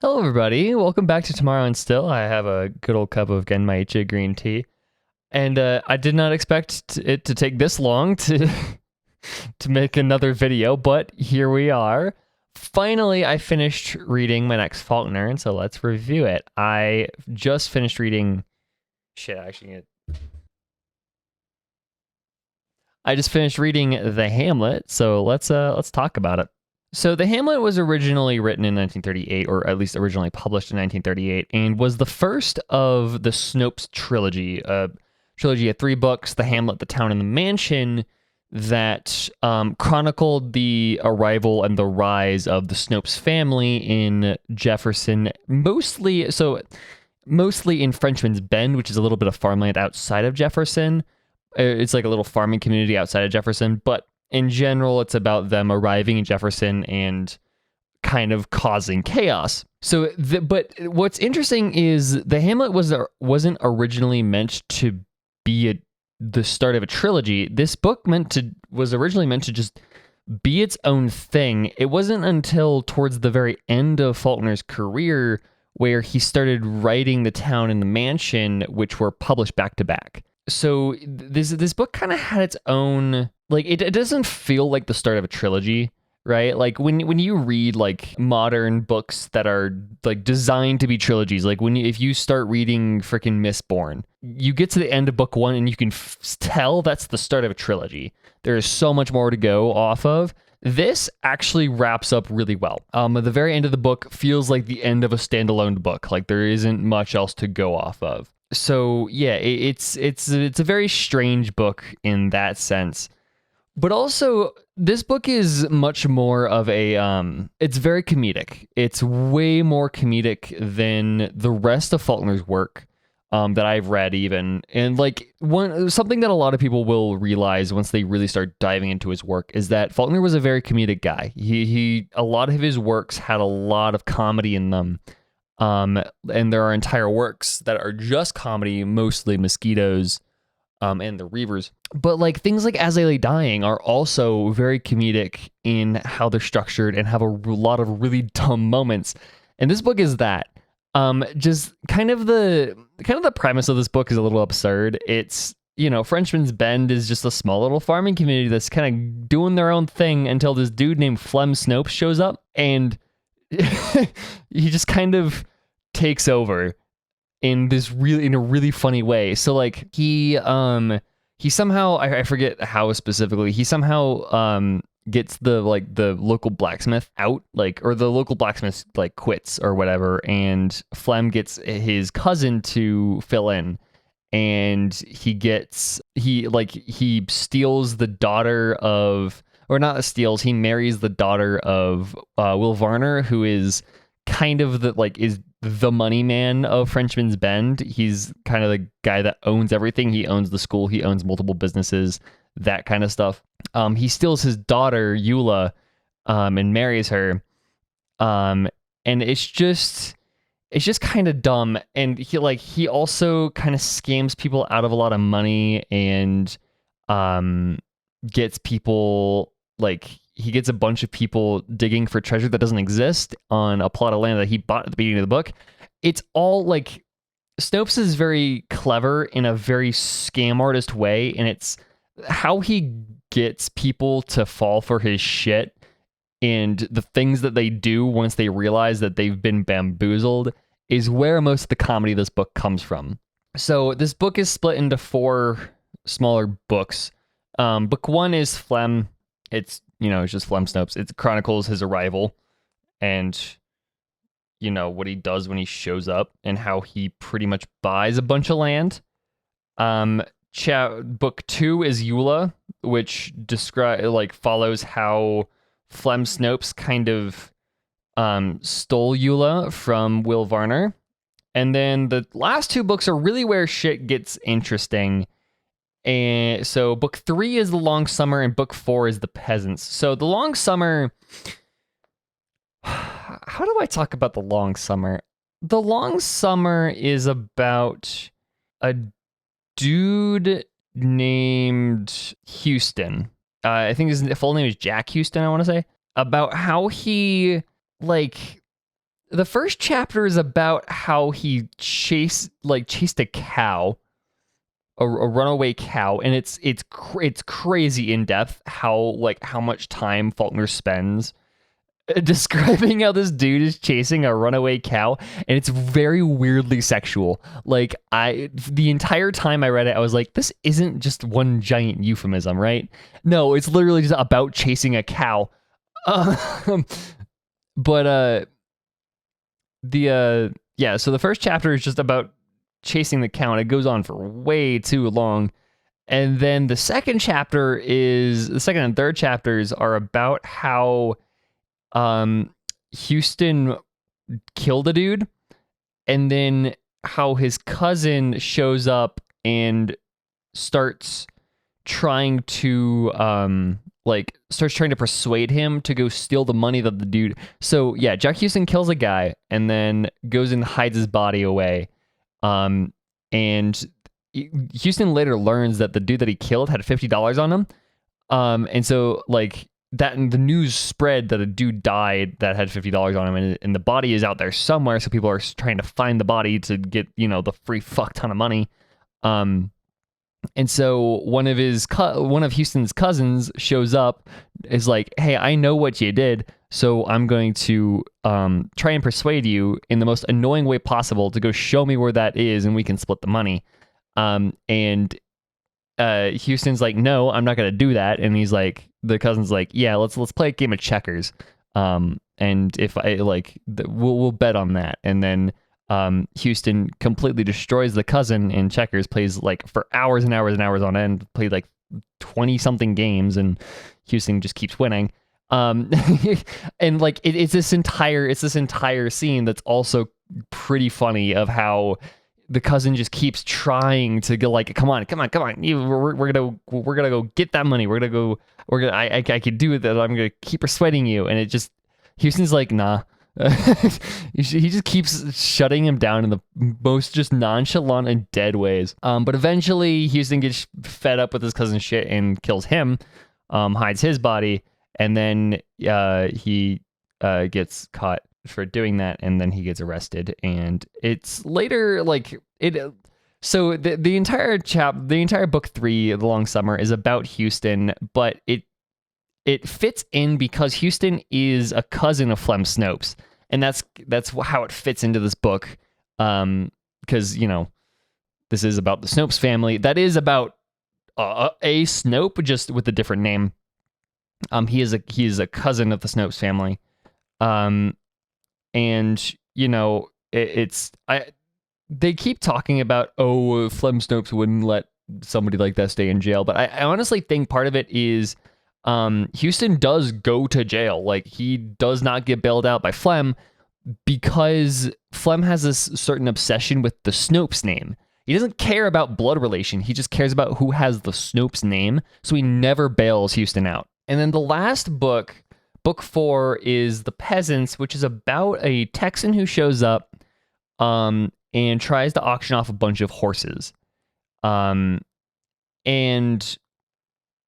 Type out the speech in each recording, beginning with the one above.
Hello, everybody. Welcome back to Tomorrow and Still. I have a good old cup of Genmaicha green tea, and I did not expect it to take this long to to make another video, but here we are. Finally, I finished reading my next Faulkner, and so let's review it. I just finished reading. Shit, I just finished reading The Hamlet, so let's talk about it. So The Hamlet was originally written in 1938, or at least originally published in 1938, and was the first of the Snopes trilogy, a trilogy of 3 books, The Hamlet, The Town, and the Mansion, that chronicled the arrival and the rise of the Snopes family in Jefferson, mostly in Frenchman's Bend, which is a little bit of farmland outside of Jefferson. It's like a little farming community outside of Jefferson, but in general, it's about them arriving in Jefferson and kind of causing chaos. But what's interesting is the Hamlet wasn't originally meant to be the start of a trilogy. This book was originally meant to just be its own thing. It wasn't until towards the very end of Faulkner's career where he started writing The Town and the Mansion, which were published back to back. So this book kind of had its own, like, it doesn't feel like the start of a trilogy, right? Like when you read like modern books that are like designed to be trilogies, like if you start reading freaking Mistborn, you get to the end of book 1 and you can tell that's the start of a trilogy. There is so much more to go off of. This actually wraps up really well. At the very end of the book feels like the end of a standalone book. Like there isn't much else to go off of. So yeah, it's a very strange book in that sense. But also, this book is much more of a, it's very comedic. It's way more comedic than the rest of Faulkner's work that I've read even. And like something that a lot of people will realize once they really start diving into his work is that Faulkner was a very comedic guy. A lot of his works had a lot of comedy in them. And there are entire works that are just comedy, mostly Mosquitoes, and The Reavers. But like things like As I Lay Dying are also very comedic in how they're structured and have a lot of really dumb moments. And this book is that. Just kind of the premise of this book is a little absurd. It's, Frenchman's Bend is just a small little farming community that's kind of doing their own thing until this dude named Flem Snopes shows up, and he just kind of takes over in a really funny way. So like he somehow, I forget how specifically, he somehow gets the local blacksmith out, or the local blacksmith quits or whatever, and Flem gets his cousin to fill in, and he steals the daughter of, or not steals, he marries the daughter of Will Varner, who is kind of is the money man of Frenchman's Bend. He's kind of the guy that owns everything. He owns the school, he owns multiple businesses, that kind of stuff. He steals his daughter, Eula, and marries her. And it's just kind of dumb. And he also kind of scams people out of a lot of money, and gets people, he gets a bunch of people digging for treasure that doesn't exist on a plot of land that he bought at the beginning of the book. It's all Snopes is very clever in a very scam artist way, and it's how he gets people to fall for his shit and the things that they do once they realize that they've been bamboozled is where most of the comedy of this book comes from. So this book is split into 4 smaller books. Book 1 is Flem. It's just Flem Snopes. It chronicles his arrival and, what he does when he shows up and how he pretty much buys a bunch of land. Book 2 is Eula, which follows how Flem Snopes kind of stole Eula from Will Varner. And then the last 2 books are really where shit gets interesting. And so book 3 is The Long Summer and book 4 is The Peasants. So The Long Summer, how do I talk about The Long Summer? The Long Summer is about a dude named Houston. I think his full name is Jack Houston, I want to say. About how he The first chapter is about how he chased a cow, a runaway cow, and it's crazy in depth how much time Faulkner spends describing how this dude is chasing a runaway cow, and it's very weirdly sexual. Like, the entire time I read it, I was like, this isn't just one giant euphemism, right? No, it's literally just about chasing a cow. But so the first chapter is just about chasing the cow, and it goes on for way too long. And then the second and third chapters are about how Houston killed a dude, and then how his cousin shows up and starts trying to persuade him to go steal the money that the dude. So yeah, Jack Houston kills a guy and then goes and hides his body away. And Houston later learns that the dude that he killed had $50 on him. And so that, and the news spread that a dude died that had $50 on him, and the body is out there somewhere. So people are trying to find the body to get, the free fuck ton of money. And so one of Houston's cousins shows up, is like, hey, I know what you did, so I'm going to try and persuade you in the most annoying way possible to go show me where that is, and we can split the money. And Houston's like, no, I'm not going to do that. And he's like, the cousin's like, yeah, let's play a game of checkers. And if I we'll bet on that. And then Houston completely destroys the cousin in checkers, plays for hours and hours and hours on end, played 20 something games, and Houston just keeps winning. And it's this entire scene that's also pretty funny, of how the cousin just keeps trying to go come on, we're gonna go get that money. I could do it. I'm gonna keep persuading you. And it just, Houston's like, nah. He just keeps shutting him down in the most just nonchalant and dead ways. But eventually Houston gets fed up with his cousin's shit and kills him, hides his body, and then he gets caught for doing that, and then he gets arrested. And it's later so the entire book 3, The Long Summer, is about Houston, but it fits in because Houston is a cousin of Flem Snopes, and that's how it fits into this book. Because this is about the Snopes family. That is about a Snope, just with a different name. He is a cousin of the Snopes family. And they keep talking about, Flem Snopes wouldn't let somebody like that stay in jail, but I honestly think part of it is Houston does go to jail. He does not get bailed out by Flem, because Flem has this certain obsession with the Snopes name. He doesn't care about blood relation. He just cares about who has the Snopes name. So he never bails Houston out. And then the last book, book 4, is The Peasants, which is about a Texan who shows up and tries to auction off a bunch of horses. And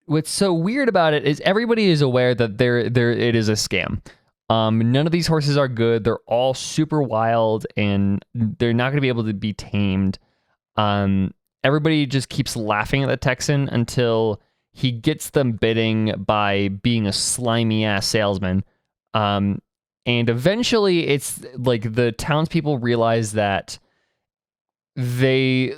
what's so weird about it is everybody is aware that it is a scam. None of these horses are good. They're all super wild, and they're not going to be able to be tamed. Everybody just keeps laughing at the Texan until he gets them bidding by being a slimy ass salesman. And eventually it's the townspeople realize that the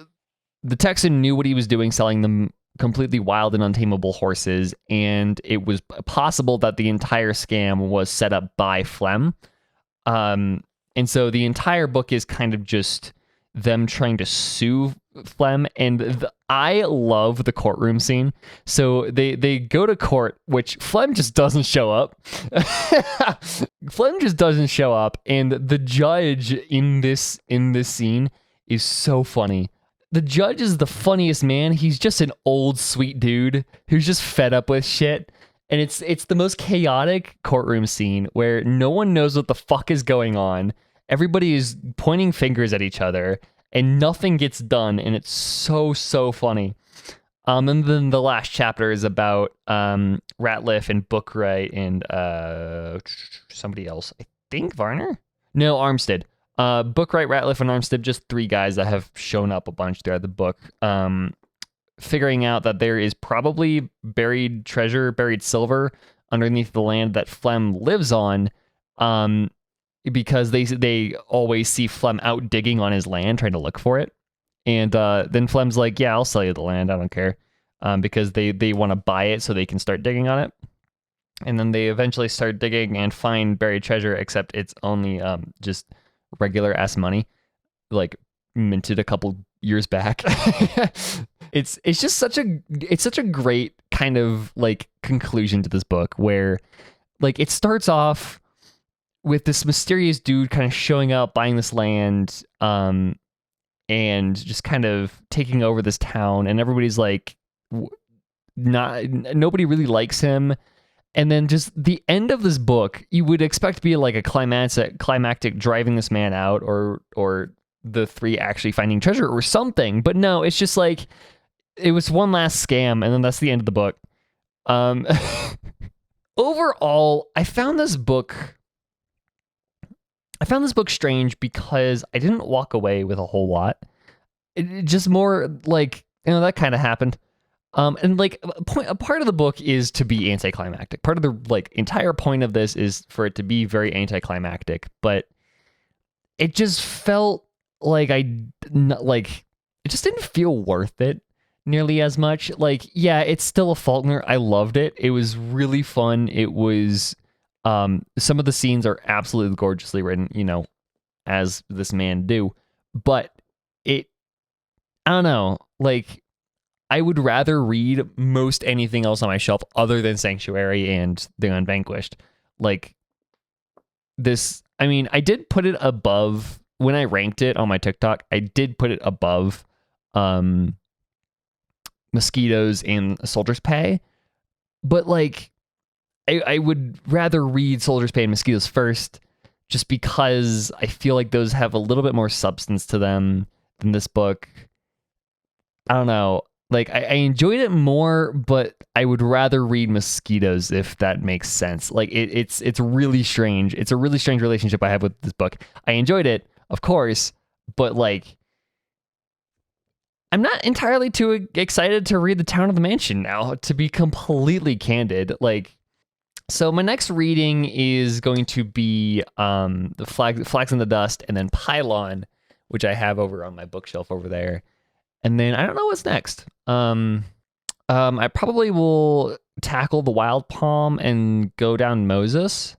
Texan knew what he was doing, selling them completely wild and untamable horses, and it was possible that the entire scam was set up by Flem. And so the entire book is kind of just them trying to sue Flem, and I love the courtroom scene. So they go to court, which Flem just doesn't show up. Flem just doesn't show up, and the judge in this scene is so funny. The judge is the funniest man. He's just an old sweet dude who's just fed up with shit. And it's the most chaotic courtroom scene where no one knows what the fuck is going on. Everybody is pointing fingers at each other and nothing gets done. And it's so funny. And then the last chapter is about Ratliff and Bookright and somebody else. I think Varner. No, Armstead. Bookwright, Ratliff, and Armstead, just three guys that have shown up a bunch throughout the book. Figuring out that there is probably buried treasure, buried silver underneath the land that Flem lives on, because they always see Flem out digging on his land trying to look for it. And then Flem's like, yeah, I'll sell you the land. I don't care. Because they want to buy it so they can start digging on it. And then they eventually start digging and find buried treasure, except it's only just regular ass money, like minted a couple years back. It's just such a great kind of like conclusion to this book, where like it starts off with this mysterious dude kind of showing up, buying this land, and just kind of taking over this town, and everybody's like, nobody really likes him. And then just the end of this book, you would expect to be like a climactic driving this man out, or the three actually finding treasure or something. But no, it's just like, it was one last scam, and then that's the end of the book. Overall, I found this book strange because I didn't walk away with a whole lot. It just more like, that kind of happened. And like a part of the book is to be anticlimactic. Part of the like entire point of this is for it to be very anticlimactic, but it just felt like it just didn't feel worth it nearly as much. Like, yeah, it's still a Faulkner. I loved it. It was really fun. It was, some of the scenes are absolutely gorgeously written, as this man do, but I don't know, like, I would rather read most anything else on my shelf other than Sanctuary and The Unvanquished. Like this, I mean, I did put it above, when I ranked it on my TikTok, I did put it above Mosquitoes and Soldier's Pay. But like, I would rather read Soldier's Pay and Mosquitoes first, just because I feel like those have a little bit more substance to them than this book. I don't know. Like, I enjoyed it more, but I would rather read Mosquitoes, if that makes sense. Like, it's really strange. It's a really strange relationship I have with this book. I enjoyed it, of course, but like, I'm not entirely too excited to read The Town of the Mansion now, to be completely candid. Like, so my next reading is going to be the Flags in the Dust, and then Pylon, which I have over on my bookshelf over there. And then I don't know what's next. I probably will tackle the Wild Palm and go down Moses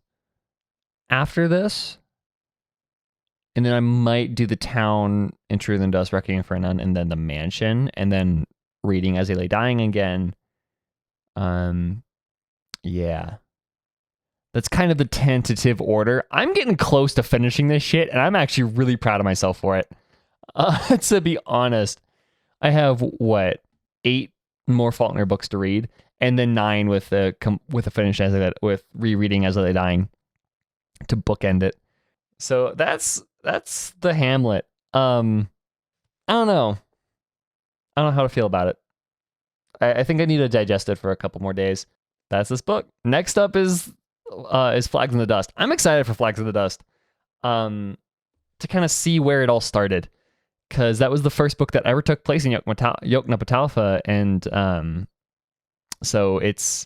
after this. And then I might do the Town, In Truth and Dust, Requiem for a Nun, and then the Mansion, and then reading As They Lay Dying again. Yeah. That's kind of the tentative order. I'm getting close to finishing this shit, and I'm actually really proud of myself for it. To be honest. I have 8 more Faulkner books to read, and then 9 with a finish with rereading As They Lay Dying to bookend it. So that's the Hamlet. I don't know. I don't know how to feel about it. I think I need to digest it for a couple more days. That's this book. Next up is Flags in the Dust. I'm excited for Flags in the Dust. To kind of see where it all started. Because that was the first book that ever took place in Yoknapatawpha, and so it's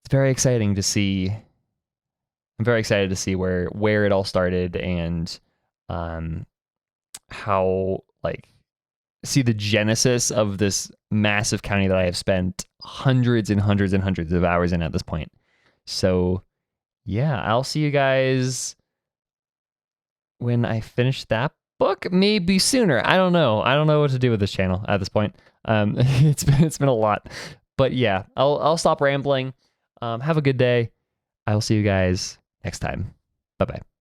very exciting to see. I'm very excited to see where it all started, and how, like, see the genesis of this massive county that I have spent hundreds and hundreds and hundreds of hours in at this point. So yeah, I'll see you guys when I finish that book, maybe sooner. I don't know what to do with this channel at this point. It's been a lot, but yeah, I'll stop rambling. Have a good day. I will see you guys next time. Bye bye.